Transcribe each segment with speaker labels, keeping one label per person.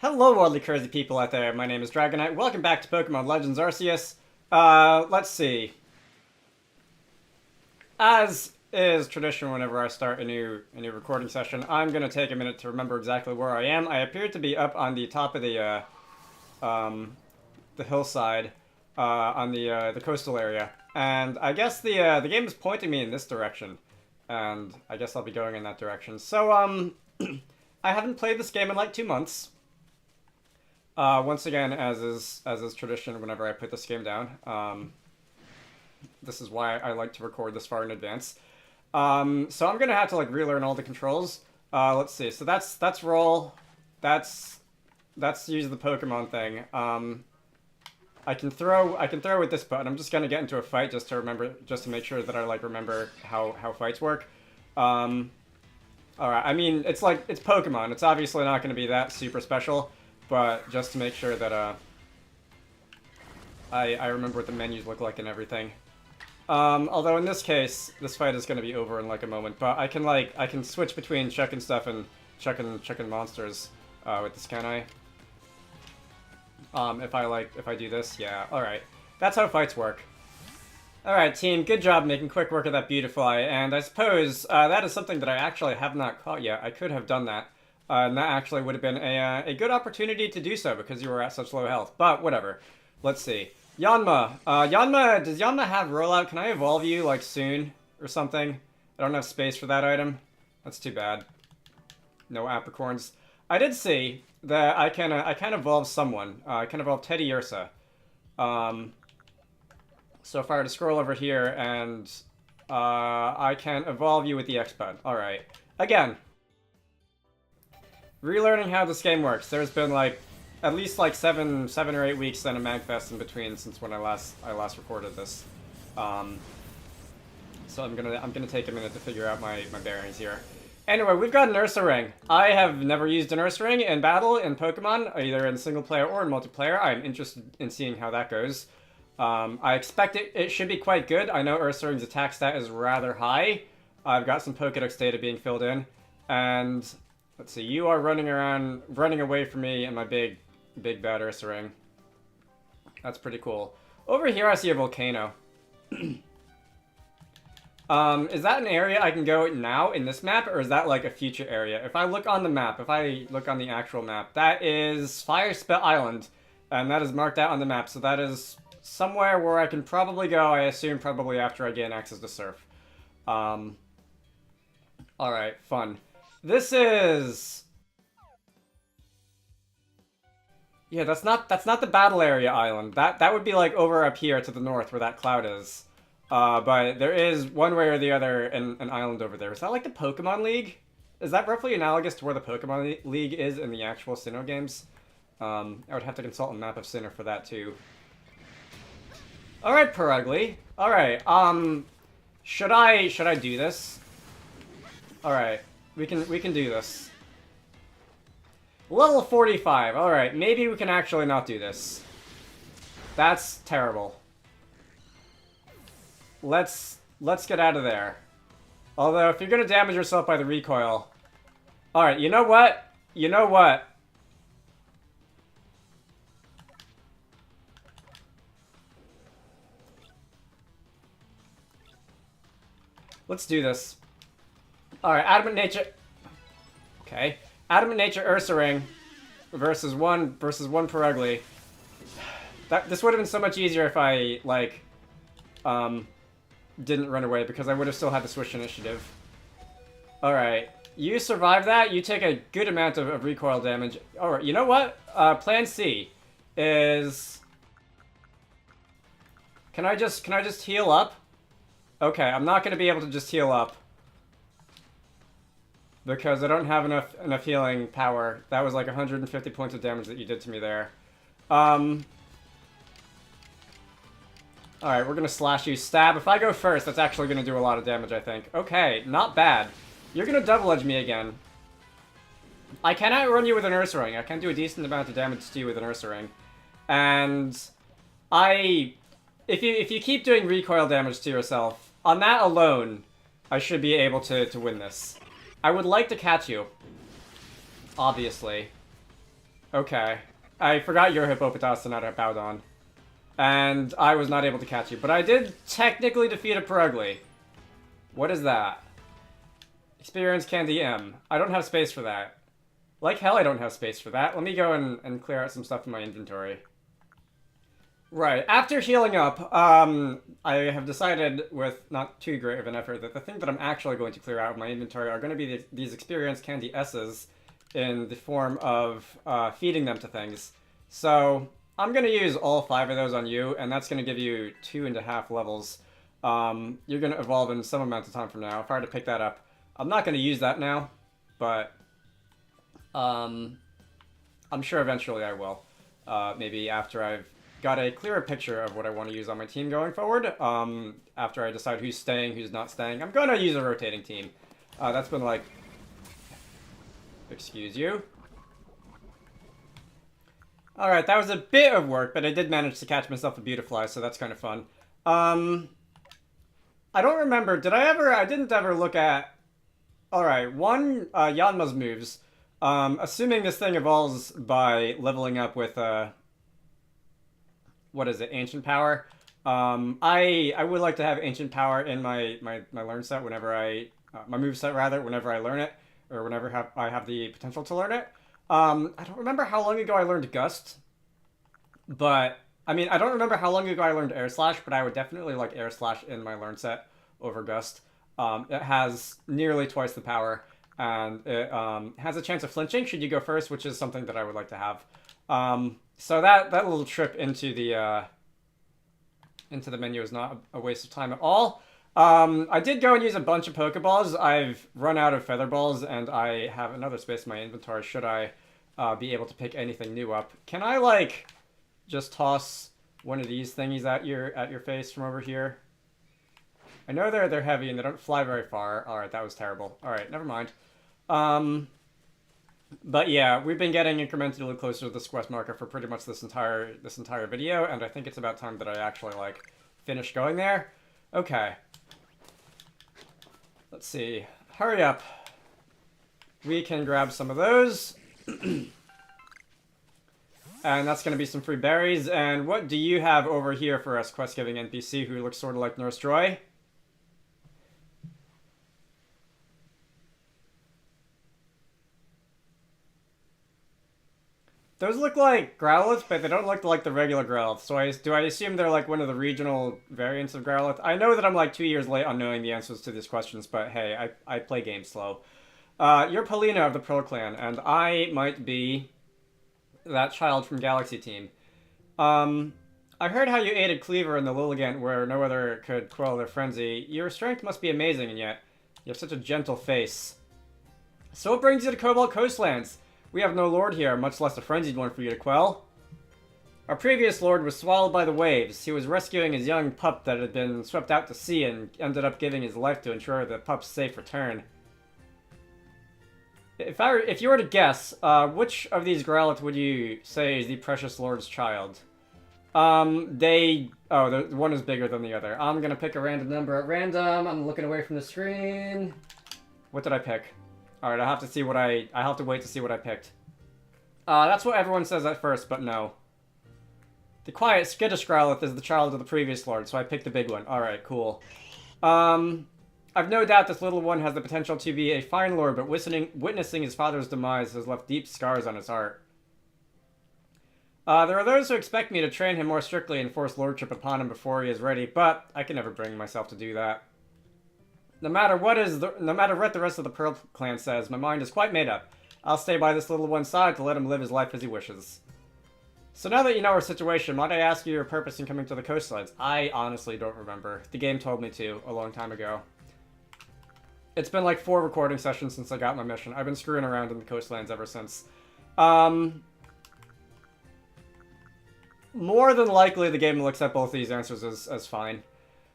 Speaker 1: Hello, worldly crazy people out there. My name is Dragonite. Welcome back to Pokemon Legends Arceus. Let's see. As is tradition, whenever I start a new recording session, I'm gonna take a minute to remember exactly where I am. I appear to be up on the top of the hillside, on the coastal area, and I guess the game is pointing me in this direction, and I guess I'll be going in that direction. So I haven't played this game in like 2 months. Once again, as is tradition, whenever I put this game down, this is why I like to record this far in advance. So I'm gonna have to like relearn all the controls. Let's see. So that's roll. That's use the Pokemon thing. I can throw with this button. I'm just gonna get into a fight just to make sure that I like remember how fights work. All right. I mean, it's Pokemon. It's obviously not gonna be that super special. But just to make sure that I remember what the menus look like and everything. Although in this case, this fight is going to be over in like a moment. But I can switch between checking stuff and checking monsters with this, can I? If I do this, yeah. All right, that's how fights work. All right, team, good job making quick work of that Beautifly. And I suppose that is something that I actually have not caught yet. I could have done that. And that actually would have been a good opportunity to do so because you were at such low health. But whatever. Let's see. Yanma. Does Yanma have rollout? Can I evolve you, like, soon or something? I don't have space for that item. That's too bad. No apricorns. I did see that I can evolve someone. I can evolve Teddy Ursa. So if I were to scroll over here and I can evolve you with the X button. Alright. Again. Relearning how this game works. There's been like at least like seven or 8 weeks and a Magfest in between since when I last recorded this. So I'm gonna take a minute to figure out my bearings here. Anyway, we've got an Ursa Ring. I have never used an Ursa Ring in battle in Pokemon, either in single player or in multiplayer. I'm interested in seeing how that goes. I expect it should be quite good. I know Ursa Ring's attack stat is rather high. I've got some Pokedex data being filled in, and let's see, you are running away from me and my big bad Ursa Ring. That's pretty cool. Over here I see a volcano. Is that an area I can go now in this map, or is that like a future area? If I look on the map, if I look on the actual map, that is Fire Spit Island, and that is marked out on the map, so that is somewhere where I can probably go, I assume probably after I gain access to Surf. Alright, fun. This is... yeah, that's not the battle area island. That would be like over up here to the north where that cloud is. But there is one way or the other an island over there. Is that like the Pokemon League? Is that roughly analogous to where the Pokemon League is in the actual Sinnoh games? I would have to consult a map of Sinnoh for that too. Alright, Perugly. Alright, should I do this? Alright. We can do this. Level 45. Alright, maybe we can actually not do this. That's terrible. Let's get out of there. Although, if you're gonna damage yourself by the recoil... alright, you know what? You know what? Let's do this. Alright, Adamant Nature... okay. Adamant Nature Ursa Ring versus one Perugly. This would have been so much easier if I, like, didn't run away, because I would have still had to switch initiative. Alright. You survive that, you take a good amount of recoil damage. Alright, you know what? Plan C is... Can I just heal up? Okay, I'm not going to be able to just heal up, because I don't have enough healing power. That was like 150 points of damage that you did to me there. Alright, we're gonna slash you. Stab. If I go first, that's actually gonna do a lot of damage, I think. Okay, not bad. You're gonna double edge me again. I can outrun you with an Ursa Ring. I can do a decent amount of damage to you with an Ursa Ring. And if you keep doing recoil damage to yourself, on that alone, I should be able to win this. I would like to catch you. Obviously. Okay. I forgot you're Hippopotas and not a Bowdon. And I was not able to catch you. But I did technically defeat a Perugly. What is that? Experience Candy M. I don't have space for that. Like hell I don't have space for that. Let me go and clear out some stuff in my inventory. Right. After healing up, I have decided with not too great of an effort that the thing that I'm actually going to clear out of my inventory are going to be these Experience Candy S's in the form of feeding them to things. So I'm going to use all 5 of those on you, and that's going to give you 2.5 levels. You're going to evolve in some amount of time from now. If I were to pick that up, I'm not going to use that now, but I'm sure eventually I will. Maybe after I've got a clearer picture of what I want to use on my team going forward. After I decide who's staying, who's not staying. I'm going to use a rotating team. That's been like... Excuse you. Alright, that was a bit of work, but I did manage to catch myself a Beautifly, so that's kind of fun. I don't remember, I didn't ever look at... Alright, one, Yanma's moves. Assuming this thing evolves by leveling up with, what is it, Ancient Power. I would like to have Ancient Power in my learn set whenever my move set rather, whenever I learn it. Or whenever I have the potential to learn it. I don't remember how long ago I learned Gust. But, I mean, I don't remember how long ago I learned Air Slash, but I would definitely like Air Slash in my learn set over Gust. It has nearly twice the power, and it has a chance of flinching should you go first, which is something that I would like to have. So that little trip into the menu is not a waste of time at all. I did go and use a bunch of Pokeballs. I've run out of Feather Balls, and I have another space in my inventory should I be able to pick anything new up. Can I, like, just toss one of these thingies at your face from over here? I know they're heavy and they don't fly very far. Alright, that was terrible. Alright, never mind. But yeah, we've been getting incrementally closer to this quest marker for pretty much this entire video, and I think it's about time that I actually, like, finish going there. Okay. Let's see. Hurry up. We can grab some of those. And that's going to be some free berries. And what do you have over here for us, quest-giving NPC who looks sort of like Nurse Joy? Those look like Growlithe, but they don't look like the regular Growlithe. So do I assume they're like one of the regional variants of Growlithe? I know that I'm like 2 years late on knowing the answers to these questions, but hey, I play games slow. You're Polina of the Pearl Clan, and I might be that child from Galaxy Team. I heard how you aided Cleaver in the Lilligant where no other could quell their frenzy. Your strength must be amazing, and yet you have such a gentle face. So what brings you to Cobalt Coastlands? We have no lord here, much less a frenzied one for you to quell. Our previous lord was swallowed by the waves. He was rescuing his young pup that had been swept out to sea and ended up giving his life to ensure the pup's safe return. If you were to guess, which of these Growlithe would you say is the precious lord's child? The one is bigger than the other. I'm gonna pick a random number at random. I'm looking away from the screen. What did I pick? Alright, I have to wait to see what I picked. That's what everyone says at first, but no. The quiet, skittish Growlithe is the child of the previous lord, so I picked the big one. Alright, cool. I've no doubt this little one has the potential to be a fine lord, but witnessing his father's demise has left deep scars on his heart. There are those who expect me to train him more strictly and force lordship upon him before he is ready, but I can never bring myself to do that. No matter what the rest of the Pearl Clan says, my mind is quite made up. I'll stay by this little one's side to let him live his life as he wishes. So now that you know our situation, might I ask you your purpose in coming to the coastlines? I honestly don't remember. The game told me to a long time ago. It's been like 4 recording sessions since I got my mission. I've been screwing around in the coastlands ever since. More than likely the game will accept both these answers as fine.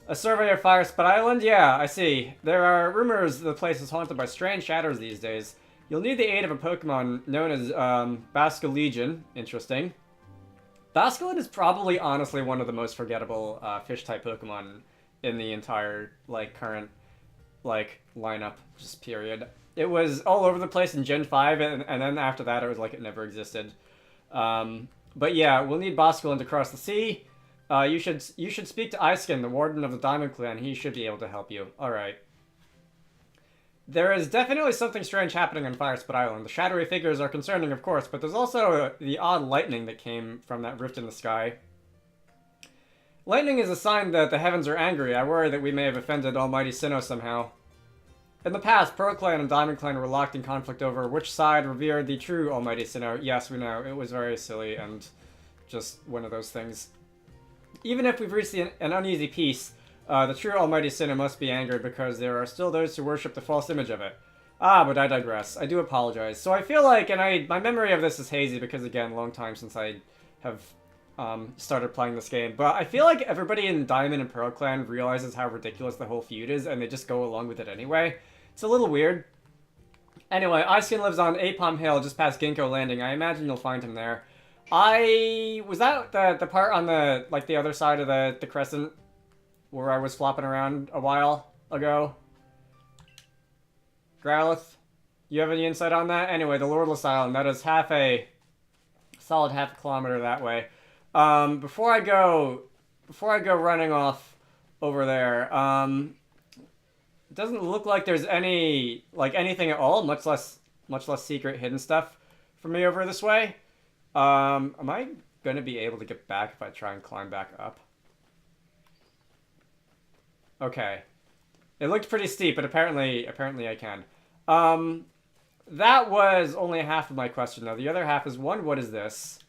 Speaker 1: A survey of Firespot Island? Yeah, I see. There are rumors the place is haunted by strange shadows these days. You'll need the aid of a Pokemon known as Basculegion. Interesting. Basculin is probably honestly one of the most forgettable fish-type Pokemon in the entire current lineup, just period. It was all over the place in Gen 5, and then after that it was like it never existed. But yeah, we'll need Boscaland to cross the sea. You should speak to Iskin, the warden of the Diamond Clan. He should be able to help you. All right. There is definitely something strange happening on Firespot Island. The shadowy figures are concerning, of course, but there's also the odd lightning that came from that rift in the sky. Lightning is a sign that the heavens are angry. I worry that we may have offended Almighty Sinnoh somehow. In the past, Pearl Clan and Diamond Clan were locked in conflict over which side revered the true Almighty Sinnoh. Yes, we know. It was very silly and just one of those things. Even if we've reached an uneasy peace, the true Almighty Sinnoh must be angered because there are still those who worship the false image of it. Ah, but I digress. I do apologize. So I feel like, and my memory of this is hazy because, again, long time since I have started playing this game, but I feel like everybody in Diamond and Pearl Clan realizes how ridiculous the whole feud is, and they just go along with it anyway. It's a little weird. Anyway, Iskin lives on Apom Hill, just past Ginkgo Landing. I imagine you'll find him there. Was that the part on the, like, the other side of the crescent where I was flopping around a while ago? Growlithe, you have any insight on that? Anyway, the Lordless Island, that is solid half a kilometer that way. Before I go running off over there, it doesn't look like there's anything at all, much less secret hidden stuff for me over this way. Am I gonna be able to get back if I try and climb back up? Okay. It looked pretty steep, but apparently I can. That was only half of my question, though. The other half is, one, what is this?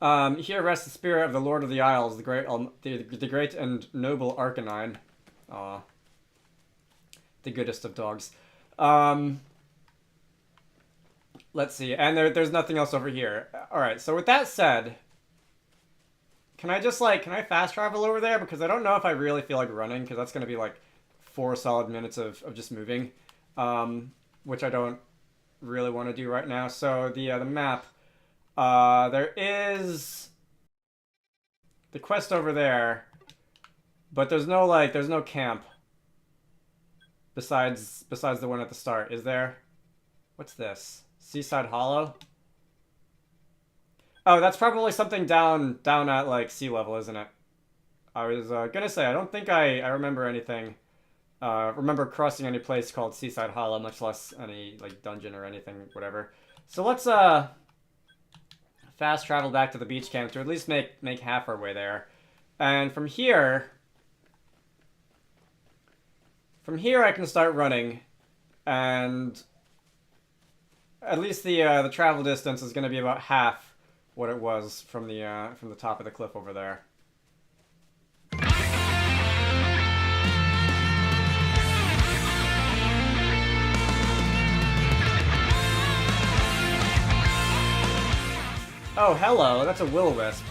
Speaker 1: Here rests the spirit of the Lord of the Isles, the great and noble Arcanine. Aw. The goodest of dogs. Let's see, and there's nothing else over here. Alright, so with that said, can I fast travel over there? Because I don't know if I really feel like running, because that's going to be like 4 solid minutes of just moving, which I don't really want to do right now. So the map, there is the quest over there, but there's no camp besides the one at the start. Is there? What's this? Seaside Hollow? Oh, that's probably something down at, like, sea level, isn't it? I was gonna say, I don't think I remember anything, remember crossing any place called Seaside Hollow, much less any, like, dungeon or anything, whatever. So let's, fast travel back to the beach camp to at least make half our way there. And from here I can start running, and at least the travel distance is gonna be about half what it was from the top of the cliff over there. Oh, hello, that's a will-o-wisp.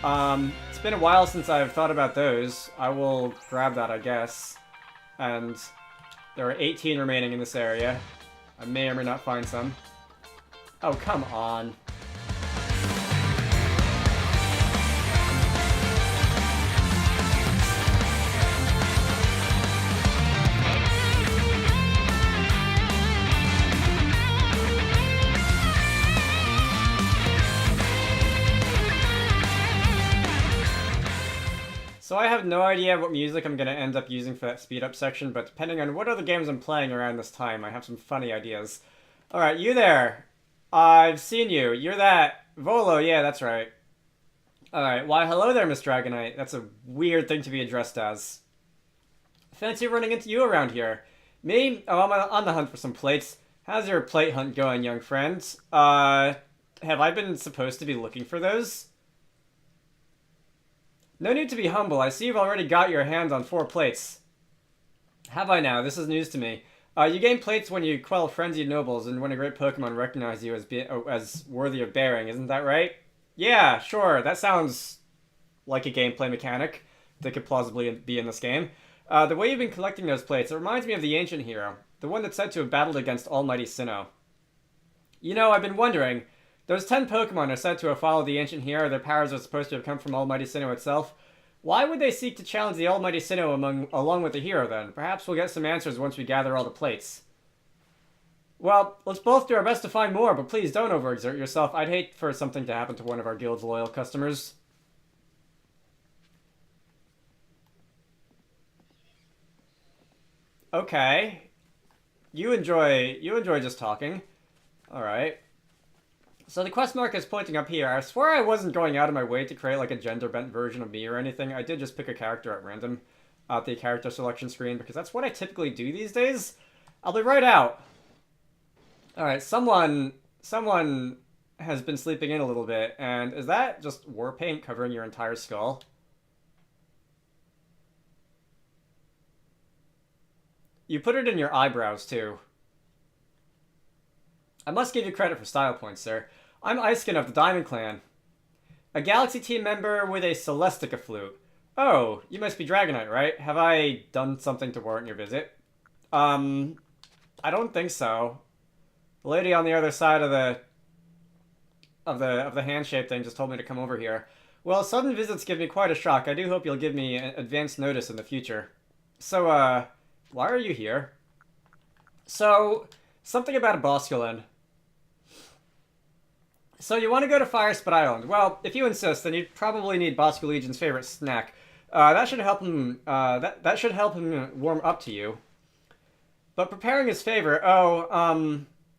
Speaker 1: It's been a while since I've thought about those. I will grab that, I guess. And there are 18 remaining in this area. I may or may not find some. Oh, come on. So I have no idea what music I'm going to end up using for that speed up section, but depending on what other games I'm playing around this time, I have some funny ideas. Alright, you there. I've seen you. You're that Volo, yeah, that's right. Alright, why hello there, Miss Dragonite. That's a weird thing to be addressed as. Fancy running into you around here. Me? Oh, I'm on the hunt for some plates. How's your plate hunt going, young friend? Have I been supposed to be looking for those? No need to be humble. I see you've already got your hands on 4 plates. Have I now? This is news to me. You gain plates when you quell frenzied nobles and when a great Pokemon recognizes you as worthy of bearing. Isn't that right? Yeah, sure. That sounds like a gameplay mechanic that could plausibly be in this game. The way you've been collecting those plates, it reminds me of the ancient hero, the one that's said to have battled against Almighty Sinnoh. You know, I've been wondering, those 10 Pokemon are said to have followed the ancient hero. Their powers are supposed to have come from Almighty Sinnoh itself. Why would they seek to challenge the Almighty Sinnoh along with the hero, then? Perhaps we'll get some answers once we gather all the plates. Well, let's both do our best to find more, but please don't overexert yourself. I'd hate for something to happen to one of our guild's loyal customers. Okay. You enjoy just talking. Alright. So the quest mark is pointing up here. I swear I wasn't going out of my way to create like a gender-bent version of me or anything. I did just pick a character at random at the character selection screen because that's what I typically do these days. I'll be right out. Alright, someone has been sleeping in a little bit, and is that just war paint covering your entire skull? You put it in your eyebrows, too. I must give you credit for style points, sir. I'm Iceskin of the Diamond Clan. A Galaxy team member with a Celestica flute. Oh, you must be Dragonite, right? Have I done something to warrant your visit? I don't think so. The lady on the other side of the hand-shaped thing just told me to come over here. Well, sudden visits give me quite a shock. I do hope you'll give me advance notice in the future. So, why are you here? So, something about a Bosculin. So you want to go to Firespit Island. Well, if you insist, then you'd probably need Bosco Legion's favorite snack. That should help him. That should help him warm up to you. But preparing his favor,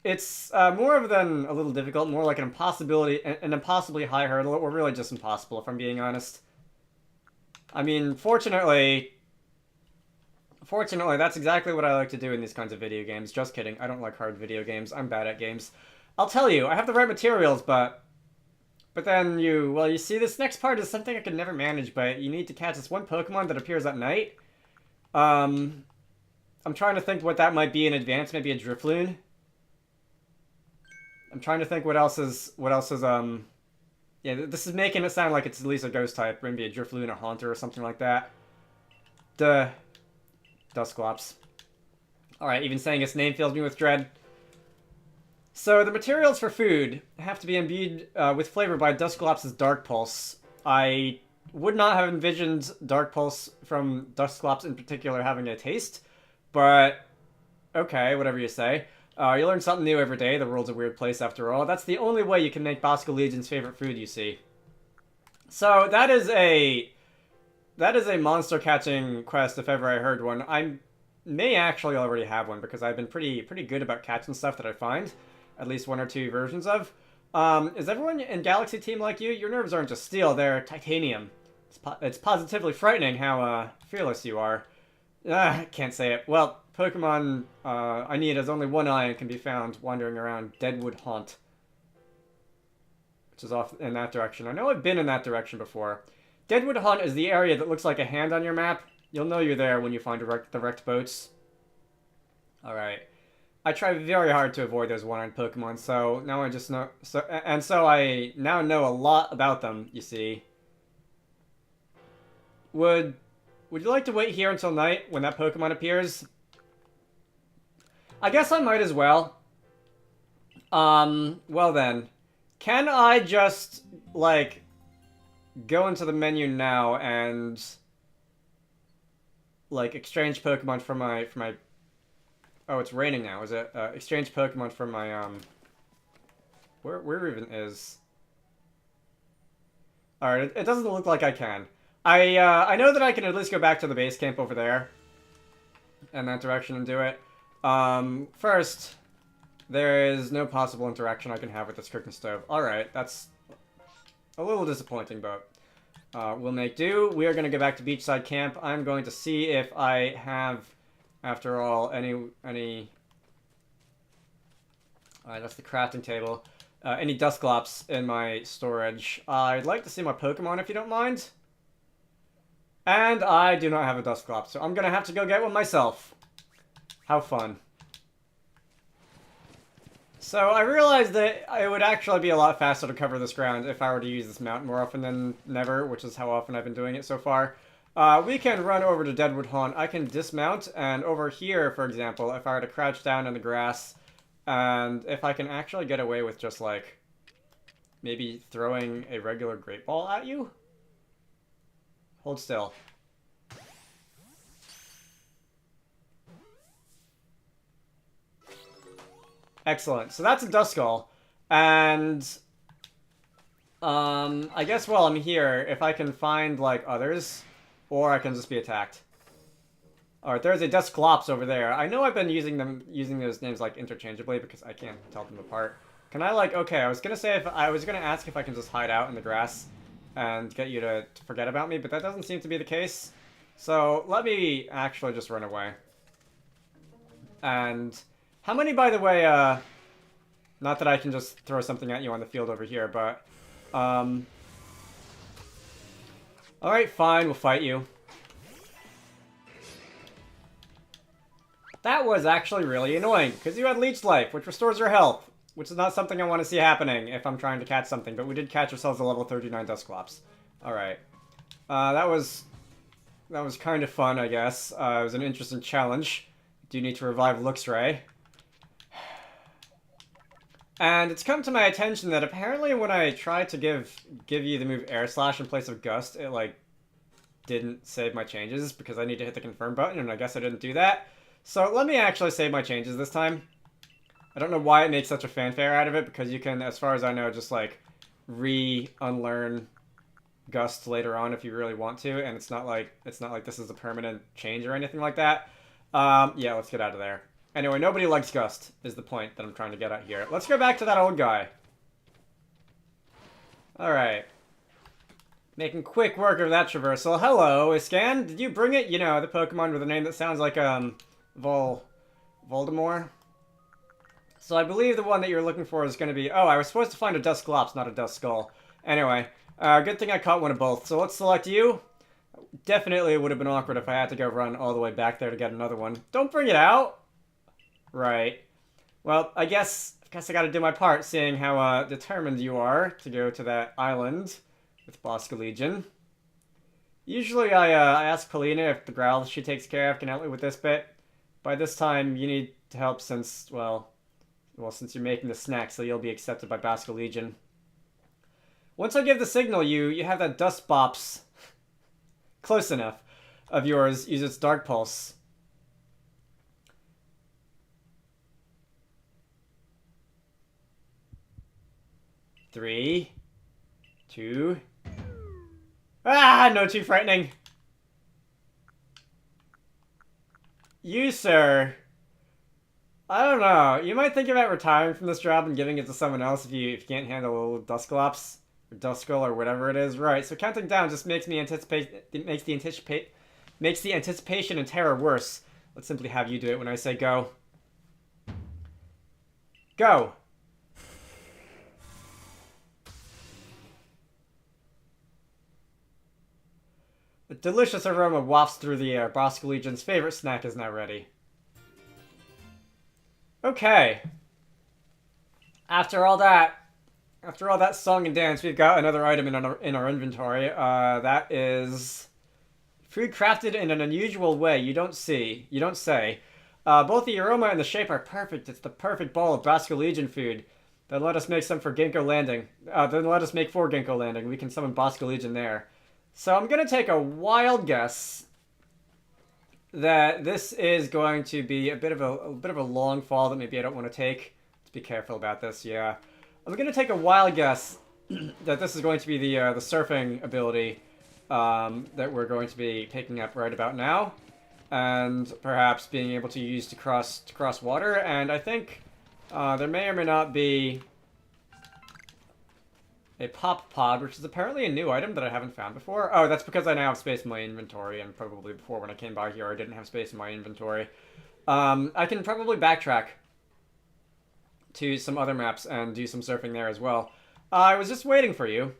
Speaker 1: it's more than a little difficult, more like an impossibly high hurdle, or really just impossible, if I'm being honest. I mean, fortunately, that's exactly what I like to do in these kinds of video games. Just kidding, I don't like hard video games. I'm bad at games. I'll tell you, I have the right materials, but then you see, this next part is something I could never manage, but you need to catch this one Pokemon that appears at night. I'm trying to think what that might be in advance, maybe a Drifloon. I'm trying to think what else is, yeah, this is making it sound like it's at least a ghost type, maybe a Drifloon, a Haunter, or something like that. Duh. Dusclops. Alright, even saying its name fills me with dread. So, the materials for food have to be imbued with flavor by Dusclops' Dark Pulse. I would not have envisioned Dark Pulse from Dusclops in particular having a taste, but okay, whatever you say. You learn something new every day. The world's a weird place after all. That's the only way you can make Bosco Legion's favorite food, you see. So, that is a monster catching quest if ever I heard one. I may actually already have one because I've been pretty good about catching stuff that I find. At least one or two versions of. Is everyone in Galaxy Team like you? Your nerves aren't just steel, they're titanium. It's positively frightening how fearless you are. I can't say it. Well, Pokemon I need has only one eye and can be found wandering around Deadwood Haunt. Which is off in that direction. I know I've been in that direction before. Deadwood Haunt is the area that looks like a hand on your map. You'll know you're there when you find the wrecked boats. Alright. I try very hard to avoid those one-eyed Pokemon, so now I just know... So I now know a lot about them, you see. Would you like to wait here until night when that Pokemon appears? I guess I might as well. Well then. Can I just, like, go into the menu now and, like, exchange Pokemon from my... Oh, it's raining now, is it? Exchange Pokemon from my, Where even is... Alright, it doesn't look like I can. I know that I can at least go back to the base camp over there. In that direction and do it. First, there is no possible interaction I can have with this cooking stove. Alright, that's a little disappointing, but we'll make do. We are going to go back to Beachside Camp. I'm going to see if I have... After all, any Alright, that's the crafting table. Any Dusclops in my storage. I'd like to see my Pokemon if you don't mind. And I do not have a Dusclops, so I'm gonna have to go get one myself. How fun. So I realized that it would actually be a lot faster to cover this ground if I were to use this mount more often than never, which is how often I've been doing it so far. We can run over to Deadwood Haunt. I can dismount, and over here, for example, if I were to crouch down in the grass, and if I can actually get away with just, like, maybe throwing a regular Great Ball at you? Hold still. Excellent. So that's a Duskull. And I guess while I'm here, if I can find like others, or I can just be attacked. Alright, there's a Dusclops over there. I know I've been using those names like interchangeably because I can't tell them apart. Can I like, okay, I was gonna ask if I can just hide out in the grass and get you to forget about me, but that doesn't seem to be the case. So let me actually just run away. And how many, by the way, not that I can just throw something at you on the field over here, but alright, fine, we'll fight you. That was actually really annoying, because you had Leech Life, which restores your health, which is not something I want to see happening if I'm trying to catch something, but we did catch ourselves a level 39 Dusclops. Alright. That was kind of fun, I guess. It was an interesting challenge. Do need to revive Luxray. And it's come to my attention that apparently when I tried to give you the move Air Slash in place of Gust, it, like, didn't save my changes because I need to hit the confirm button, and I guess I didn't do that. So let me actually save my changes this time. I don't know why it makes such a fanfare out of it, because you can, as far as I know, just, like, unlearn Gust later on if you really want to, and it's not like this is a permanent change or anything like that. Yeah, let's get out of there. Anyway, nobody likes Gust, is the point that I'm trying to get at here. Let's go back to that old guy. Alright. Making quick work of that traversal. Hello, Iscan. Did you bring it? You know, the Pokemon with a name that sounds like, Voldemort. So I believe the one that you're looking for is going to be... Oh, I was supposed to find a Dusclops, not a Duskull. Anyway, good thing I caught one of both. So let's select you. Definitely it would have been awkward if I had to go run all the way back there to get another one. Don't bring it out! Right. Well, I guess I gotta do my part, seeing how determined you are to go to that island with Bosca Legion. Usually I ask Polina if the Growls she takes care of can help me with this bit. By this time, you need help since, well, since you're making the snack, so you'll be accepted by Bosca Legion. Once I give the signal, you have that Dust Bops close enough of yours use its Dark Pulse. Three, two. Ah, no, too frightening. You, sir. I don't know. You might think about retiring from this job and giving it to someone else if you can't handle Dusclops or Duskull or whatever it is. Right. So counting down just makes the anticipation and terror worse. Let's simply have you do it when I say go. Go. A delicious aroma wafts through the air. Bosca Legion's favorite snack is now ready. Okay. After all that song and dance, we've got another item in our inventory. That is food crafted in an unusual way. You don't say. Both the aroma and the shape are perfect. It's the perfect bowl of Bosca Legion food. Then let us make some for Ginkgo Landing. For Ginkgo Landing. We can summon Bosca Legion there. So I'm going to take a wild guess that this is going to be a bit of a long fall that maybe I don't want to take. Let's be careful about this, yeah. I'm going to take a wild guess that this is going to be the surfing ability that we're going to be picking up right about now. And perhaps being able to use to cross water. And I think there may or may not be a Pop Pod, which is apparently a new item that I haven't found before. Oh, that's because I now have space in my inventory, and probably before when I came by here I didn't have space in my inventory. I can probably backtrack to some other maps and do some surfing there as well. I was just waiting for you.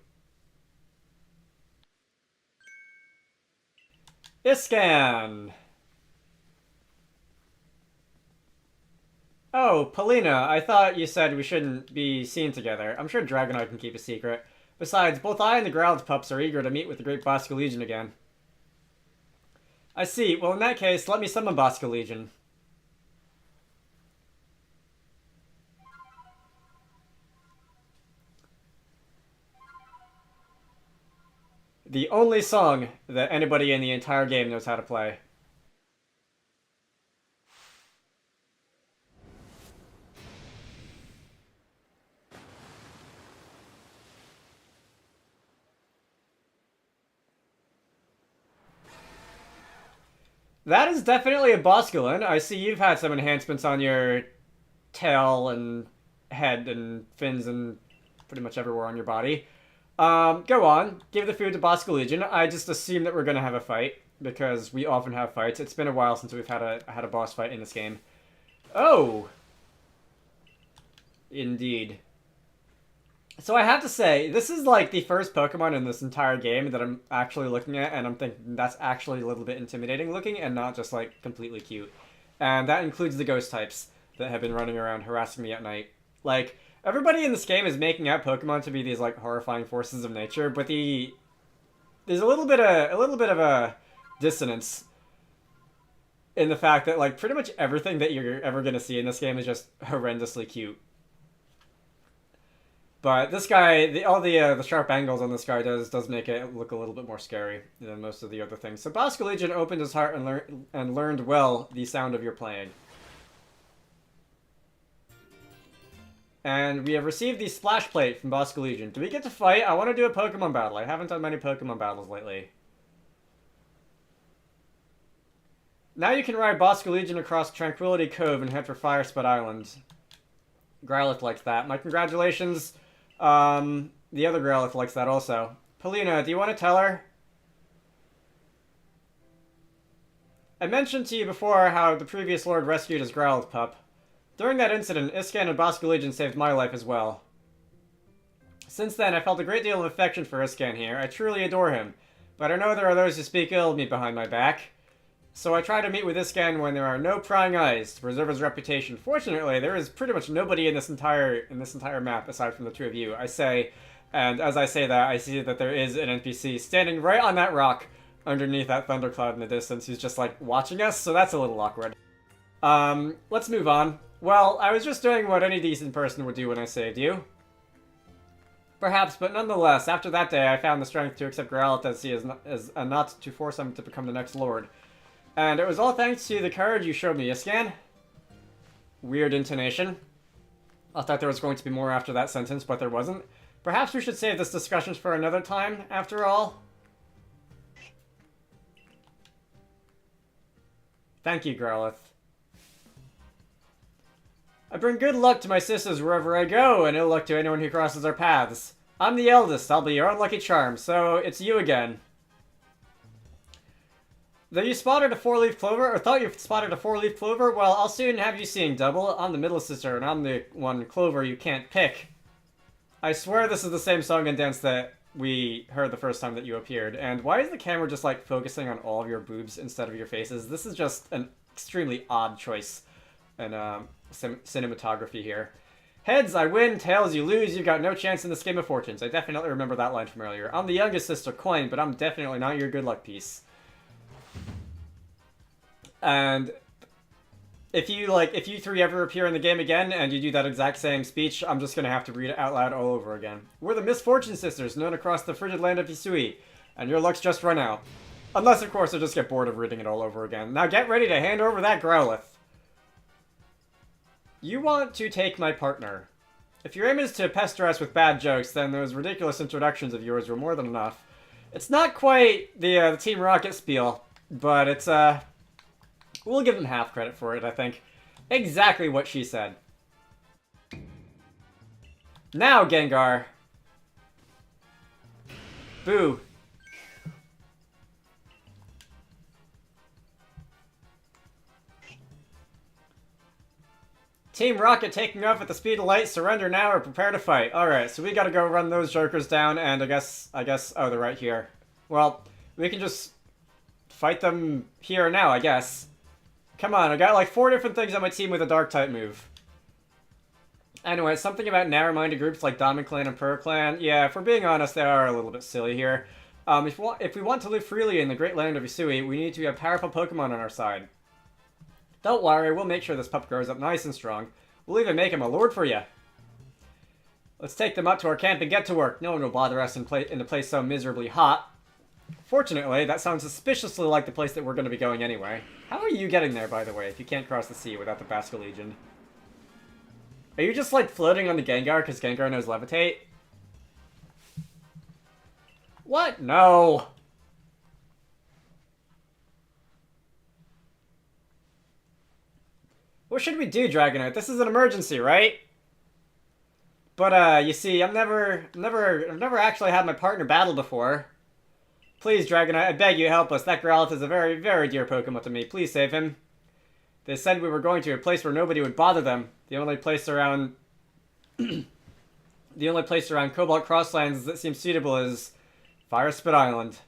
Speaker 1: Iscan! Oh, Polina, I thought you said we shouldn't be seen together. I'm sure Dragonite can keep a secret. Besides, both I and the Growlithe pups are eager to meet with the great Bosca Legion again. I see. Well, in that case, let me summon Bosca Legion. The only song that anybody in the entire game knows how to play. That is definitely a Bosculin. I see you've had some enhancements on your tail and head and fins and pretty much everywhere on your body. Go on. Give the food to Boscalugion. I just assume that we're gonna have a fight because we often have fights. It's been a while since we've had a boss fight in this game. Oh, indeed. So I have to say, this is like the first Pokemon in this entire game that I'm actually looking at, and I'm thinking that's actually a little bit intimidating looking and not just like completely cute. And that includes the ghost types that have been running around harassing me at night. Like, everybody in this game is making out Pokemon to be these like horrifying forces of nature, but there's a little bit of a dissonance in the fact that like pretty much everything that you're ever gonna see in this game is just horrendously cute. But this guy, all the sharp angles on this guy does make it look a little bit more scary than most of the other things. So Boscalugion opened his heart and learned well the sound of your playing. And we have received the Splash Plate from Boscalugion. Do we get to fight? I want to do a Pokemon battle. I haven't done many Pokemon battles lately. Now you can ride Boscalugion across Tranquility Cove and head for Firespot Island. Growlithe likes that. My congratulations. The other Growlithe likes that also. Polina, do you want to tell her? I mentioned to you before how the previous Lord rescued his Growlithe pup. During that incident, Iscan and Boscalugion saved my life as well. Since then, I felt a great deal of affection for Iscan here. I truly adore him. But I know there are those who speak ill of me behind my back. So I try to meet with Iscan when there are no prying eyes to preserve his reputation. Fortunately, there is pretty much nobody in this entire map aside from the two of you. I say, and as I say that, I see that there is an NPC standing right on that rock underneath that thundercloud in the distance who's just like watching us, so that's a little awkward. Let's move on. Well, I was just doing what any decent person would do when I saved you. Perhaps, but nonetheless, after that day I found the strength to accept Growlithe as he is not to force him to become the next lord. And it was all thanks to the courage you showed me, Iscan. Weird intonation. I thought there was going to be more after that sentence, but there wasn't. Perhaps we should save this discussion for another time, after all. Thank you, Growlithe. I bring good luck to my sisters wherever I go, and ill luck to anyone who crosses our paths. I'm the eldest, I'll be your unlucky charm, so it's you again. Though you spotted a four-leaf clover, or thought you spotted a four-leaf clover, well, I'll soon have you seeing double. I'm the middle sister, and I'm the one clover you can't pick. I swear this is the same song and dance that we heard the first time that you appeared. And why is the camera just, like, focusing on all of your boobs instead of your faces? This is just an extremely odd choice in cinematography here. Heads, I win. Tails, you lose. You've got no chance in this game of fortunes. I definitely remember that line from earlier. I'm the youngest sister, Coin, but I'm definitely not your good luck piece. And if you three ever appear in the game again and you do that exact same speech, I'm just gonna have to read it out loud all over again. We're the Misfortune Sisters, known across the frigid land of Hisui, and your luck's just run out. Unless, of course, I just get bored of reading it all over again. Now get ready to hand over that Growlithe. You want to take my partner. If your aim is to pester us with bad jokes, then those ridiculous introductions of yours were more than enough. It's not quite the Team Rocket spiel, but it's, we'll give them half credit for it, I think. Exactly what she said. Now, Gengar. Boo. Team Rocket taking off at the speed of light. Surrender now or prepare to fight. Alright, so we gotta go run those jokers down, and I guess, oh, they're right here. Well, we can just fight them here now, I guess. Come on, I got like 4 different things on my team with a Dark-type move. Anyway, something about narrow-minded groups like Diamond Clan and Pearl Clan. Yeah, if we're being honest, they are a little bit silly here. If we want to live freely in the great land of Hisui, we need to have powerful Pokemon on our side. Don't worry, we'll make sure this pup grows up nice and strong. We'll even make him a lord for you. Let's take them up to our camp and get to work. No one will bother us in a place so miserably hot. Fortunately, that sounds suspiciously like the place that we're going to be going anyway. How are you getting there, by the way, if you can't cross the sea without the Boscalugion? Are you just, like, floating on the Gengar because Gengar knows levitate? What? No! What should we do, Dragonite? This is an emergency, right? But, you see, I've never actually had my partner battle before. Please, Dragonite, I beg you, help us. That Growlithe is a very, very dear Pokemon to me. Please save him. They said we were going to a place where nobody would bother them. The only place around... the only place around Cobalt Crosslands that seems suitable is Fire Spit Island.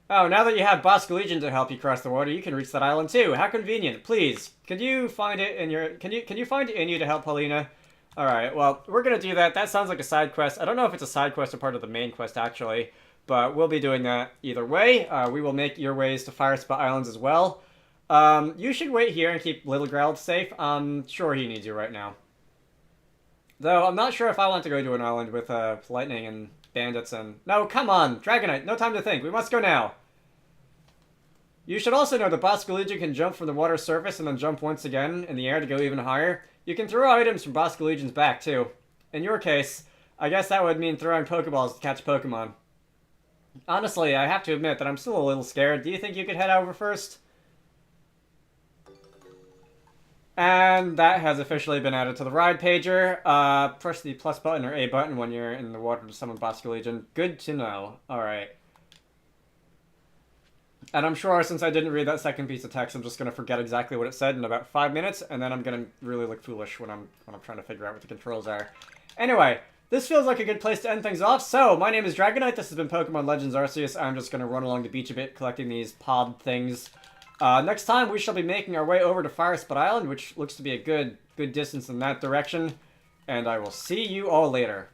Speaker 1: Oh, now that you have Bosco Legion to help you cross the water, you can reach that island too. How convenient. Please, could you find it in your... Can you find it in you to help Paulina? Alright, well, we're gonna do that. That sounds like a side quest. I don't know if it's a side quest or part of the main quest, actually. But we'll be doing that either way. We will make your ways to Fire Spit Islands as well. You should wait here and keep Little Growlithe safe. I'm sure he needs you right now. Though, I'm not sure if I want to go to an island with lightning and bandits and... No, come on! Dragonite, no time to think. We must go now. You should also know that Bosco Legion can jump from the water surface and then jump once again in the air to go even higher. You can throw items from Bosco Legion's back, too. In your case, I guess that would mean throwing Pokeballs to catch Pokemon. Honestly, I have to admit that I'm still a little scared. Do you think you could head over first? And that has officially been added to the ride pager. Press the plus button or A button when you're in the water to summon Bosco Legion. Good to know. Alright. And I'm sure since I didn't read that second piece of text, I'm just going to forget exactly what it said in about 5 minutes, and then I'm going to really look foolish when I'm trying to figure out what the controls are. Anyway, this feels like a good place to end things off. So, my name is Dragonite. This has been Pokemon Legends Arceus. I'm just going to run along the beach a bit, collecting these pod things. Next time, we shall be making our way over to Fire Spit Island, which looks to be a good distance in that direction. And I will see you all later.